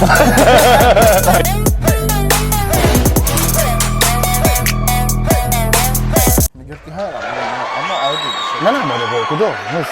میگفتی هر اما عادی نه ماده با کدوم نیست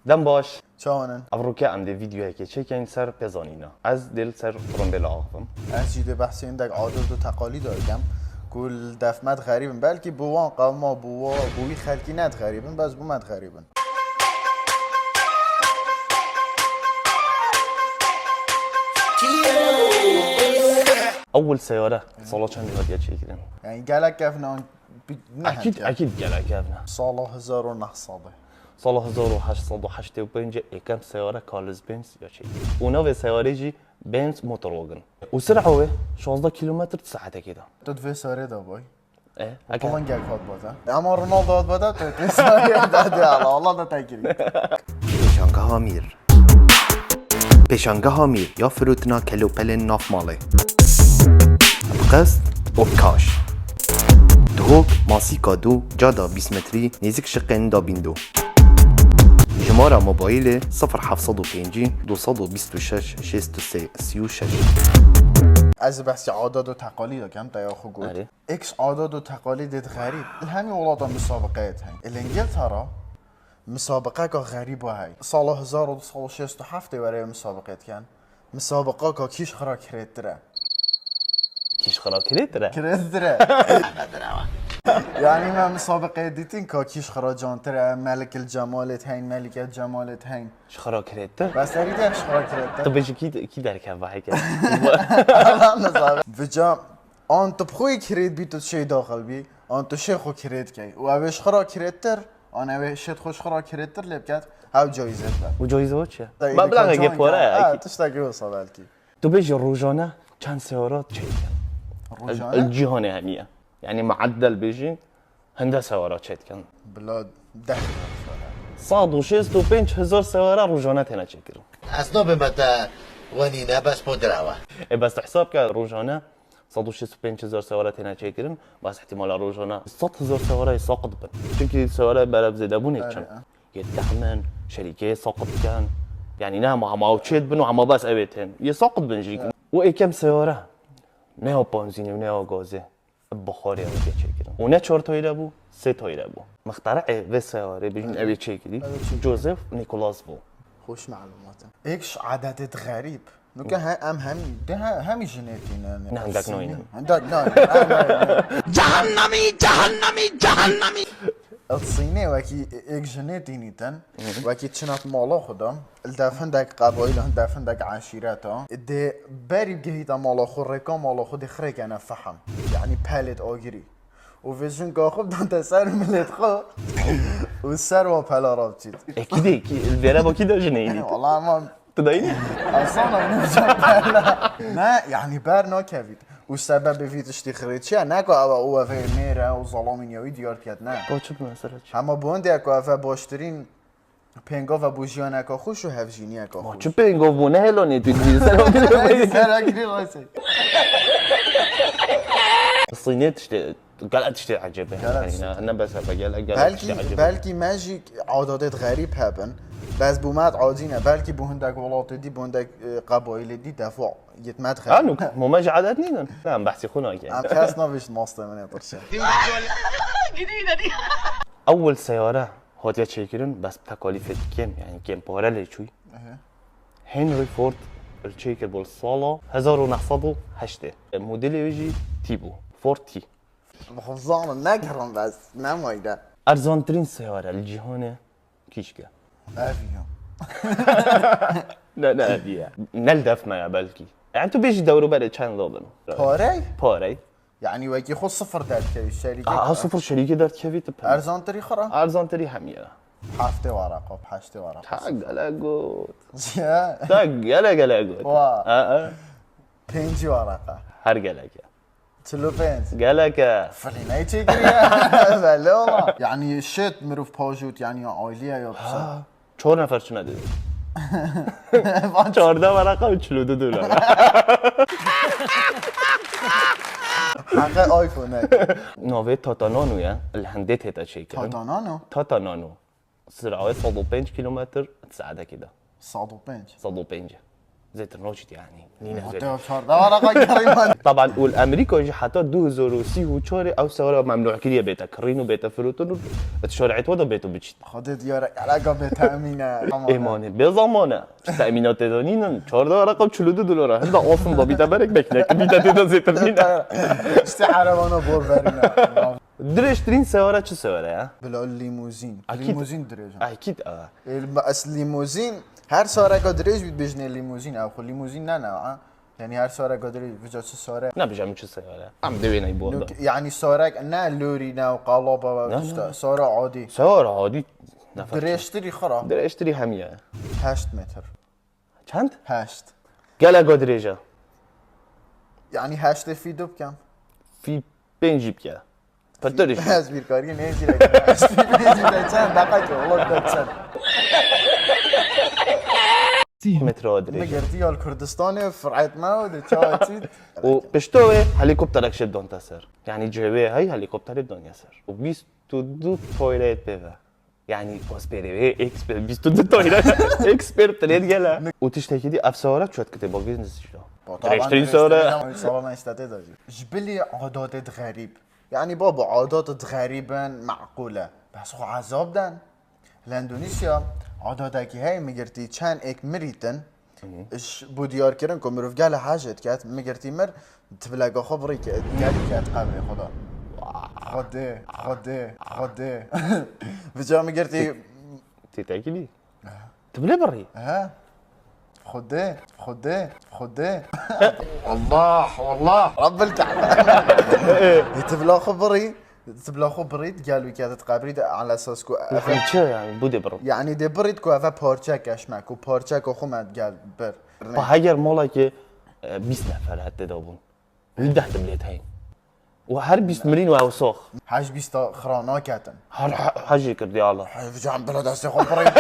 دم باش چاونن افروکه عندي فيديو که چکین سر پزانینا از دل سر فرندل آقم از جیده بحث این دک عادت و تقالید دارم کل دفمت غریبن بلکه بوان قوما بوی خلکی ند غریبن باز بومد غریبن اول سیاره سالا چندی هات چکیدن یعنی گلک گفنان اكيد گله گفنه سال 1900 سال 1885 یکم سیاره کارلز بنز یا چی اونا به سیاره جی بنز موتورواگن وسرعه 16 کیلومتر ساعته كده تو دوی ساره دا بای ايه طبعا گل فات بادا اما رونالدو هات بادا تو دوی ساره دا الله دا تگیری پیشانگاه میر پیشانگاه میر یا فروتنا کلوپل ناف ماله قصد اوکاش دهوک ماسیکا دو جادا 20 متری نزدیک شقین دا بیندو شماره موبایل 0705 226 63 36 از بحث عادات و تقالید کم تیاخو گفت اکس عادات و تقالید غریب همین ولات مسابقات هاي الانجلترا مسابقه که غریب های سال 1967 برای مسابقات کن مسابقه که کیش خرا کرده كيش خراب كريترا کرده يعني ما مسابقه دیتین که کیش خرا جانتره ملك الجمالت هین ملك الجمالت هین ايش خراب كريتر بس دارید ايش خرا کرده طب ايش كي دركب بحكي وجا آن تو بخوی کرید بی تو چی داخل بی آن تو شی خو کرید کی و اوش خرا کریدتر آن اوش شد خوش خرا کریدتر لب کرد هاو جایزه بر وجايزه چه مبلغ اگه پاره اكيد تشتاقي وصل بلكي تو بيجي روزانه كان سيارات شيء روزانه الجهه هميه يعني معدل بيجي هنده سيارات شيء كان بلاد ده صاد وشيست وبنش هزار سيارة روزانه هنا شكل اصلا بمتى ونينا بس مدراوة بس حساب كان روزانه صاد وشيست وبنش هزار سيارة هنا شكل بس احتمال روزانه 100 هزار سيارة ساقط بن çünkü سيارة بلد زدابون كان يتحمل شركة ساقط كان يعني نعم عم اوتشيت بنو عم بس ابيتين يساقط بنجيك واي كم سيارة نه بنزینی و نه گازه بخاری هم چکیدم و نه 4 تایره بود 3 تایره بود مخترع و سیاره بجین ابی چکیدی جوزف نیکولاس بود خوش معلوماته ايش عادات غريب نو كان هم ده هم جينيتين نه عندك نوعين عندك نوع جهنمي الصيني وكي ايك جينيتينيتن وكي تشنات مالا خدام الدافن داك قبائل الدافن داك عشيرته دي باري بجهيتا مالا خو ريكا مالا خو دي خريك انا فحم يعني باليت اوغري وفيجن كاخو دانت سر ملت خو والسر وبلا رابطيت اكيد الفيرا با كده جنيني والله ما تدايني اصلا نرجع ما يعني بارنا كافيت والسبب في تشتي خريتشي ناكو او في ميرا وظلامين يوي ديار كات نا قاچب مثلا اما بوندي اكو اف باشترين پنگا و بوژیان اکا خوش و هفجینی اکا خوش چه پنگو بونه هلونی تو الصينية تشتي قال تشتي عجبه يعني انا بس بقول بلكي ماجيك عادات غريب هبن بس بومات عادينا بلكي بوهندك ولات دي بوهندك قبائل دي دفع يتمات انو مو ماجي عادتني نعم بحثي خونا ام كاسنا بيش ماستر من يطرش جديدة دي اول سيارة هاتيا تشيكرن بس بتكاليف كم يعني كم بارل شوي هنري فورد الشيكر بالصالة 1908 موديل يجي تيبو فورد تي بخزانا نكرم بس نمايدا ارزان ترين سيارة الجهانة كيشكا افيون لا دي نلدف ما بلكي يعني تو بيجي دوروا بعد كان ضابن باري يعني وكي خو صفر داد كي الشركة صفر شركة دارت كيفيت ارزان تري خرا ارزان تري همية حافتي ورقة بحشتي ورقة حق قلقوت يا قلقوت بينجي ورقة هر قلقة تلو بينز قلقة فلينا يتجري بلا والله يعني الشيت مروف باجوت يعني عائلية يا بس 4 نفر شو ندید 14 ورقه و 42 دلار حق آیفونه نوع تاتا نانو یا الهنده تيتا شيء كده تاتا نانو سرعه 105 كيلومتر تساعدها كده 105 105 زيت النوشت يعني نينا زيت. تو 14 ورقه كريمان. طبعا والامريكا يجي حتى 2034 او سوره ممنوع كليه بيتا كرين وبيتا فروتون تشرعت ودا بيتو بتشت خدت يارك علاقه بتامينه ایمانه به زمانه تأمینات دانین 14 رقم 42 دلار هنده آسم با بیتا برک بکنه که بیتا دیدا زیتر مینه استعاروانا بور برينا درشترین سواره چه سواره ها؟ بلا الليموزين أكيد. الليموزين دريج اکید اصل الليموزين هر ساره دريج بيت بجني الليموزين او خو الليموزين نه يعني هر ساره دريج بجا چه ساره نه بجام چه سواره هم دوینه ای بوده يعني ساره نه لوري نه وقالابه ساره عادي سواره عادی نفر دريشتري خرا درشتری همیه 8 متر چند؟ 8 گله گادریجا يعني 8 في دوب كم؟ فی بنجیب که پترش از بیرکاری نمیزی لگه 8 في بنجي ده چند دقیقه والله ده چند متر آدریجا مگردی یا کردستان فرعت ما و ده چای چید و پشتوه هلیکوپترک شد دان تسر يعني جوه هاي هليكوبتر دنيا سر و 22 تويلت بيفا يعني باس بيري اكسبير 22 تويلت اكسبير تريد جلا وتشتكي دي افسارك شوت كتب بيزنس شو تشتري سوره سوره استاتي داجي جبلي عادات غريب يعني بابا عادات غريبا معقوله بس خو عذاب دن لاندونيسيا عاداتك هاي مگرتی چند اك مريتن اش بوديار كرن كو مروف قال حاجه كات مگرتی مر تبلاغا خبري قال كات قبري خدا خده بجا مگرتی تتاكلي تبلي بري ها خده والله رب الكعبه تبلا خبري قالوا كانت قابريد على اساس كو چه يعني بودي برو يعني دي بريد كو افا پارچک اشمك و پارچک خو مد قال بر با هاگر مالا که 20 نفر حتی دابون 10 تبليت هاي وهر 20 مليون واوساخ حاج بيستا خرانا كاتن هر حاجه كردي الله فجع بلا داس خبري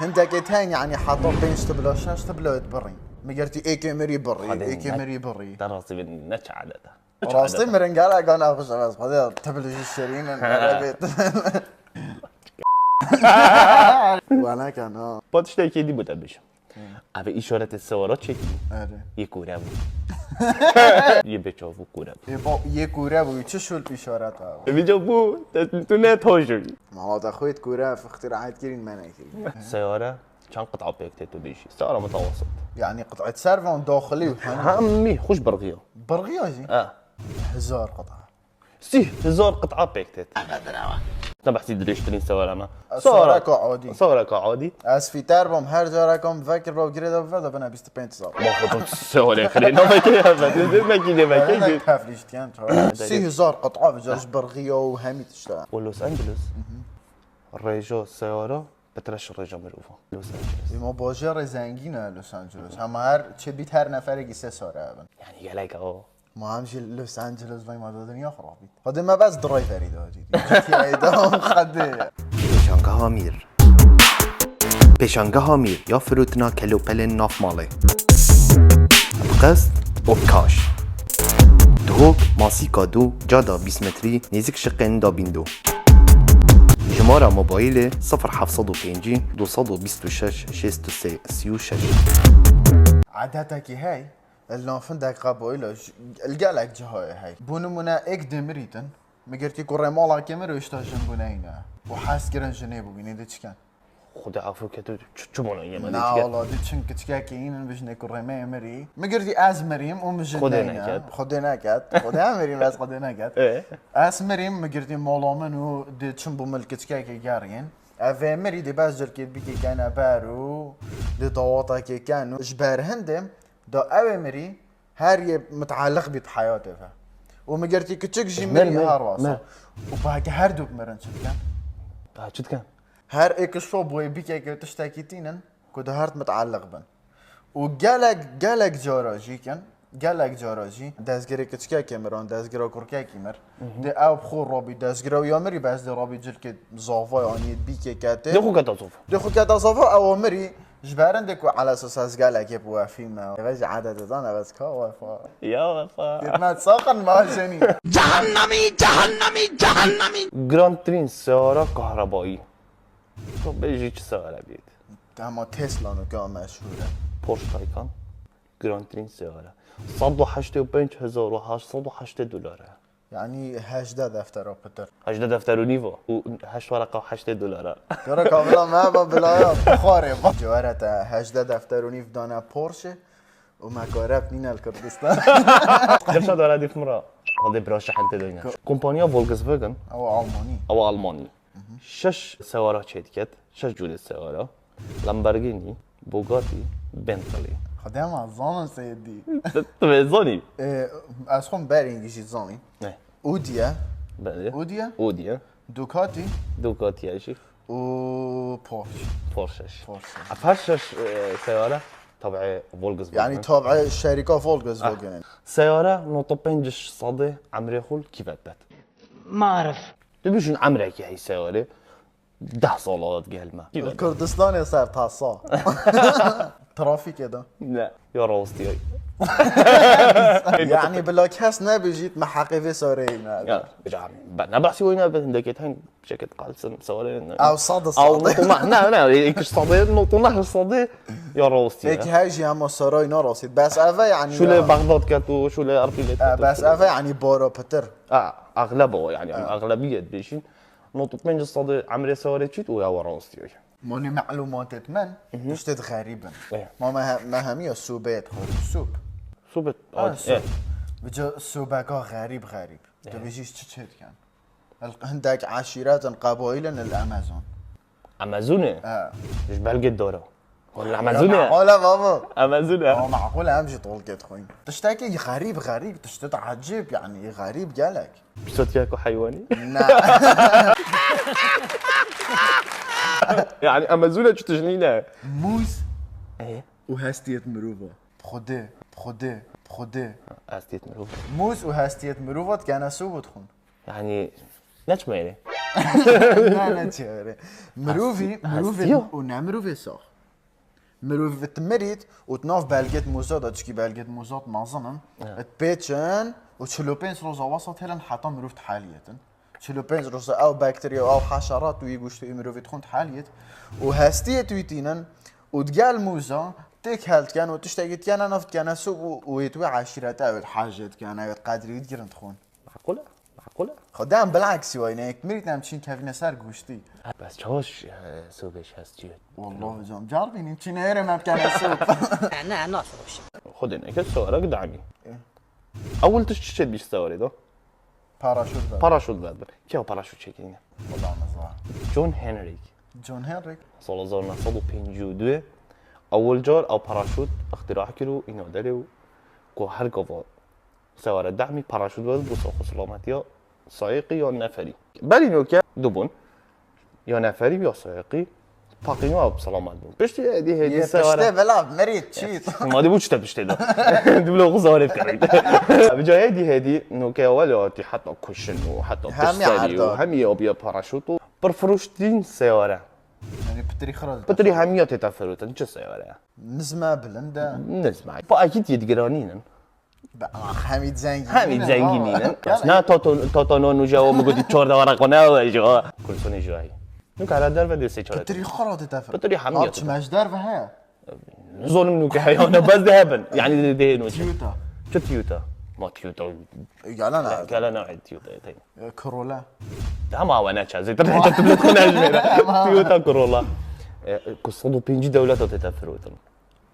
هندك تاني يعني حاطط بين تبلا شاش تبلا بري مقرتي اي كاميري بري اي كاميري بري دراسي بالنتش عادته راستي مرنقالا كان اخش بس هذا تبلج الشرين البيت وانا كان ها بعدش تاكي دي بوده بشه ابي اشاره السوارات چکی آره یه کوره بود یه بچاو کوره بود یه کوره بود چه شل اشارت ها بيجا بو تو نه تاجر ما هذا خويت كوره في اختراعات كرين ما ناكل سياره چند قطعه بيكتت بيشي سياره متوسط يعني قطعة سيرفون داخلي وحن همي خوش برغيه برغياجي 1000 قطعة 3000 قطعه بيكتت تبع سيدي ليش ترين سياره ما سيارة عادي سياره عادي از في تربم هر جا رقم فكر با جريدا وفدا بنا 25000 ما خطط سياره خلينا ما كده ما كده ما انا كده كافليش كان 3000 قطعة بجاش برغية وهمي تشتغل ولوس انجلوس الرجال السياره بترش الرجال مروفه لوس انجلوس ما باجر زنگینه لوس آنجلوس هم هر چه بیت هر نفرگی 3 ساره هبن يعني قالك اهو ما همشي لوس آنجلوس وای ما دنیا خرابید خود ما بس درایوری دادی جی ایدام خده پیشانگاه میر پیشانگاه میر یا فروتنا کلوپل ناف ماله قصد اوکاش دهوک ماسی کادو جادا 20 متری نزدیک شقین دا بیندو شماره موبایل 0705 226 636 عادتك هاي اللافن داك قبايل القالك جهاي هاي بونمونا اك دمريتن مقرتي كوري مالا كاميرا يشتاجن بونينا وحاس كرن جنيبو بيني دي چكن خدا عفو كتو چمونا يما نا والله دي چن كتكا كاين باش نكوري ما مري مقرتي از مريم ومجنينا خدنا مريم بس خدنا كات از مريم مقرتي مالامن و دي چن بو ملكتكا كارين افي مري دي باز جركيت بيكي كان بارو دي طواطا كي كانوا جبار هندم دا اوه مري هر متعلق بيت حياته فا ومقرتي كتشك جي مري هار واسا وباك هر دوك مرن شد كان هر اكشفو بوي بيكي كي تشتاكيتينن كود هارت متعلق بن وقالك جاراجي كان قالك جاراجي دازگري كتشكا كاميرون دازگرا كوركا كيمر دي او بخور رابي دازگرا يامري بس دي رابي جلك زافا يعني بيكي كاتي دخو كاتا صوفا او مري جبارن ديكو على اساس از قالك يبوا فيما باش عدد انا بس كا وفا يا وفا ما تساقن ما جني جهنمی جراند ترين سيارة كهربائي طب بيجي چه سيارة بيت اما تسلا نو كان مشهوره پورش تایکان گرانترین سیاره 185,808 دلاره يعني 18 دفتر بتر 18 دفتر و نیو و 8 ورقه و 8 دلاره ترى كاملا ما بلايات بخاري جوارة 18 دفتر ونيف دانا بورشه وما كورب نينا الكردستان درشا داره دیف مرا هذا براش حنت دوینا کمپانیا فولکس واگن او الماني او آلمانی 6 سواره شرکت 6 جور سواره لامبورگینی بوگاتی بنتلی خدام الظامن سيدي تو میزانی اسخون بارينجي زاني نه اوديا بله اوديا اودیه دوكاتي دوکاتی اشی و بورش پورشش بورش. افرشش سياره تبع فولكس يعني تابع الشركة فولكس فوجن سياره نقطه 5 صدى عمري خول كيف بدت ما أعرف تبيشون عمرك هي سياره 10 صالات قال ما الكردستان صار تاصا ترافيك ده لا يا راستي يعني بالكاس نبي جيت محقي في سورينا يا بجام نبحثي وين بدك هين بشكل قالسن سوالين او صاد او صاد نطمع لا ايش صدى نطمع الصدى يا راستي هيك هاجي هم سراي نراسيد بس افا يعني شو له بغداد كاتو شو له اربيلت بس افا يعني بورو بتر اغلبه يعني اغلبيه بيشين نقطة 8 صدى عمري سوالي تشيت ويا راستي موني معلومات من تشتد غريبا إيه. ما همية السوبات السوب صوبت السوب بجو السوباكا غريب تبيجيش تشهد كان عندك عشيرات قبائل الامازون امازوني اه مش بلقي الدورة ولا الامازوني معقولة بابا امازوني هو معقول امشي طول كده خوين تشتكي غريب تشتت عجيب يعني غريب جالك بصوت ياكو حيواني نعم يعني امازوني شو تجنينه موز ايه وهاستية مروفة بخده استيت مروف موز وهاستية مروفة كان سوبة تخون يعني نجمة يعني لا تشاري مروفي هاستيو؟ ونعمروفي صح مروفي تمريت وتناف بالجت موزات تشكي بالجت موزات معظما تبيتشن وتشلوبينس روزا وسط هلن حتى مروفت حالية تشلوبينس روزا او بكتيريا او حشرات ويجوش مروفي تخون حالية وهاستية تويتينن وتقال موزة تيك هالت كان وتشتاقت كان نفط كان سوق ويتوي عشيرات او الحاجات كان قادر يتقرن تخون معقولة خدام بالعكس وينك مريت نمشين كيف نسار قوشتي بس شوش سوقش هستيت والله جام جاربين يمكن هيري ما كان السوق أنا ناصر خد هناك السوارة قدامي اول تشتري بيش سواري ده باراشوت بقى. باراشوت بعد كيف باراشوت شكلينه والله مزرعة جون هنري جون هنريك سال 1952 اول جار او باراشوت اختراع كيلو اینو داره و که هر گواه سوار دعمی پاراشوت بود بساخ سلامتی سایقی یا نفری بلی نوکه دوبون یا نفری یا سایقی پاقینو او سلامت بود پشتی هدی يا سواره بشتي بلعب مريت شيت ما دی بود چه پشتی دا دبلو غزاره کرد بجای هدی نوکه ولی حتی کشن و حتی همي تشتری و عرداد. همی آبیا پاراشوت و پرفروشتین سواره يعني بتري خرج بتری همیات تفروتن چه سواره نزمة بلندا نسمع با اكيد يتقرانين حميد زنگی همین زنگینین بس نه تاتانو نوجا میگودی 14 ورقه و جا كل سنه جاي نوك على در ودي سي چاره بتري خرج تفر بتري حمية هاتش مجدار وها ظلم نوك حيوانه بس ذهبا يعني دي نوجا تيوتا شو تيوتا ما تيوتا قال انا قال انا عيد تيوتا كورولا ده ما وانا زي ترى تبلت كنا تيوتا كورولا قصدوا بينجي دولات تتفروتن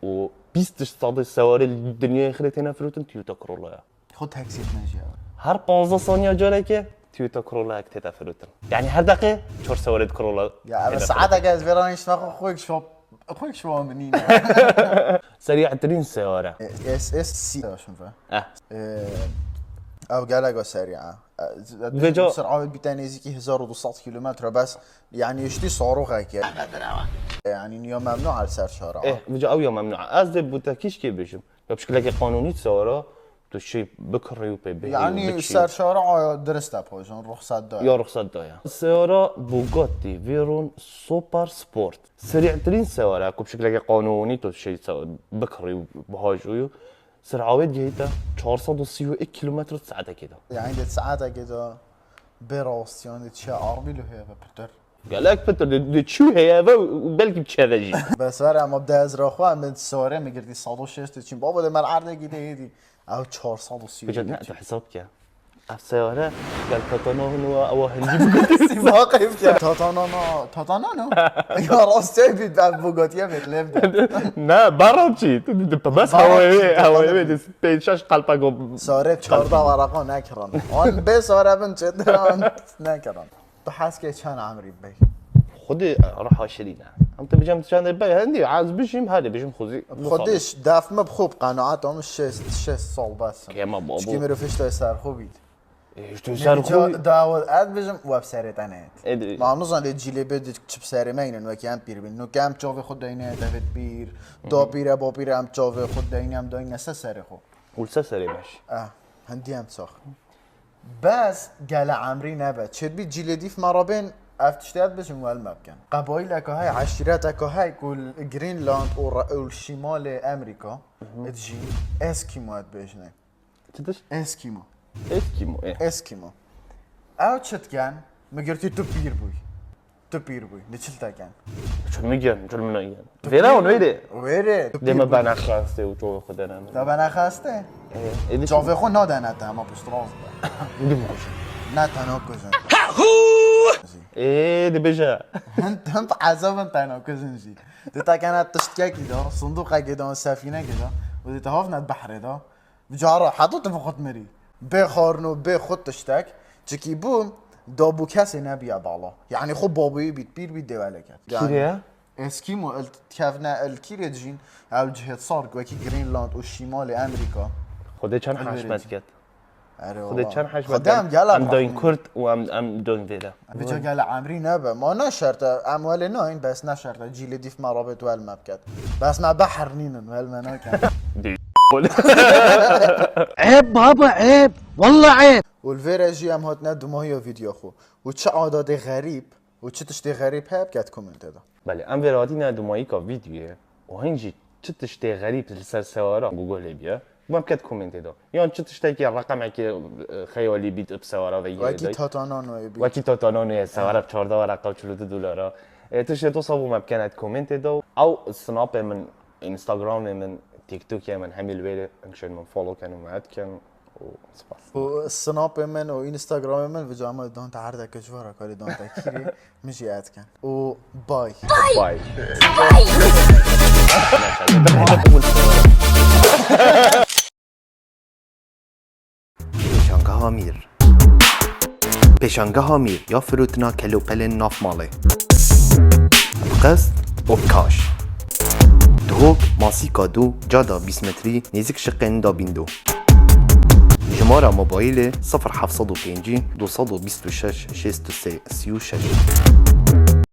و 20 صاد سوار الدنيا خليتنا فروتن تيوتا كورولا خد تاكسي نجي هر 15 ثانيه جالك تيوتا كورولا اك تتفروتن يعني هر دقيقه 4 سوارد كورولا يا بس عاد جاز فيرانيش ناخذ اخوك شو منين سريع ترين سيارة اس سي شنو اه او قالقة سريعة بجو- سرعة بتانيزيكي 1200 كيلومتر بس يعني يشتي صاروخ هيك يعني اليوم ممنوع على سر شارع ايه بجا او يوم ممنوع از بوتاكيش كي بيجم بشكل قانوني سيارة تو شي بكري وبي يعني سر شارع درسته بوجون رخصت دار يا رخصت دايا سيارة بوغاتي فيرون سوبر سبورت سريع ترين سيارة بشكل قانوني تو شي بكري بهاجويو سرعة جيتا 431 كيلومتر ساعة كده يعني دي ساعات كده براستيون دي شيء عربي له هي بتر قال لك فتر شو هي بلكي بتشافجي بس برای اما بده از راه خواه من ساره میگردی 106 چین بابا ده من عرضه گیده ایدی او 430 بجد نقطة حساب كان السيارة قال تطنو هنو أو هنجيب سیما قیف کرد تاتانانو یا راسته بید بوگاتیه مثل ده نا برا چی بس هوایی پیشش قلبا گم ساره 14 ورقا نکرن آن به ساره بن چه دران نکرن تو حس که چند عمری بی خودی راح شديدة أنت بجام تشان بي عندي عايز بيجيم هذا بيجيم خوزي خودش دفمه بخوب قناعت هم 6 سال بس كيما بابو چکی میرو فیش تو سر خوبید ايش تو سر خوي داود اد بيجم وeb سری تنهت ادري ما نظن دی جیلی بده چپ سری مینن و کم پیر بین نو کم چاو خود دینه دوید پیر دا پیره با پیره هم چاو خود دینه هم داین نسه سری خو ولسه سري ماشي هندی هم ساخ بس گل عمری نبه چد بی جیلی دیف مرابین افتشتاد بشم ول مبکن قبایل اکاهای عشیرت اکاهای کل گرینلاند و شمال امریکا ادجی اسکیمو اد بجنه تدش اسکیمو اسكيمو ايه اسکیمو او چت کن مگرتی تو پیر بوی نچلتا کن شو ميجان شو منو فينا ونويدي ویره ديما بنا خاسته وجو خدنا تا بنا خسته ايه جاوه خو نادنت اما پشت راست دي نه تنها کجن ايه دي بيجا انت عذابا تنها کجن جی دیتا کنت تشتکه کی دا صندوق کی دا سفینه کی دا و دیتا هافنت بحره دا بجارة حطوت فقط مري بخارنو بخد تشتك چكي بوم دابو كاسي نبيا بالا يعني خب بابي بيت بير بيت دوالك كيريا اسكيمو كافنا الكيريا جين او جهة صارك وكي جرينلاند وشمال امريكا خده چند حشمت كت خده چند حشمت خدام جالا ام دوين كرد و ام دوين فيدا بجا قال عمري نبا ما نشرت اموال ناين بس نشرت جيل ديف مرابط والمبكت بس ما بحر نينن والمناكن عيب بابا عيب والله عيب والفيراجي هم هات ندو ما هي فيديو خو وچه عادات غريب وچه تشتي غريب هاب كات كومنت هذا بله ام فيراتي ندو ماي كا فيديو وهنجي تشتي غريب لسر سوارا جوجل بيا ما بكت كومنت هذا يعني تشتي كي رقم كي خيالي بيت بسوارا ويجي وكي تاتانانو يبي وكي تاتانانو سوارا ب 14 ورقه و 42 دلار تشتي تصابو ما بكنت كومنت هذا او سناب من انستغرام من تيك توك يا من حمل ويلي انكشن من فولو كانوا معاد كان وسباس والسناب من وانستغرام من فيديو عمل دون تعرض كجوارا كاري دون تكيري مشي اد كان وباي باي پیشانگاه میر پیشانگاه میر یا فروتنا کلوپل ناف ماله قصد و کاش دهوک ماسیکا دو جادا 20 متری نزدیک شقین دا بیندو شماره موبایل 0705 226 63 36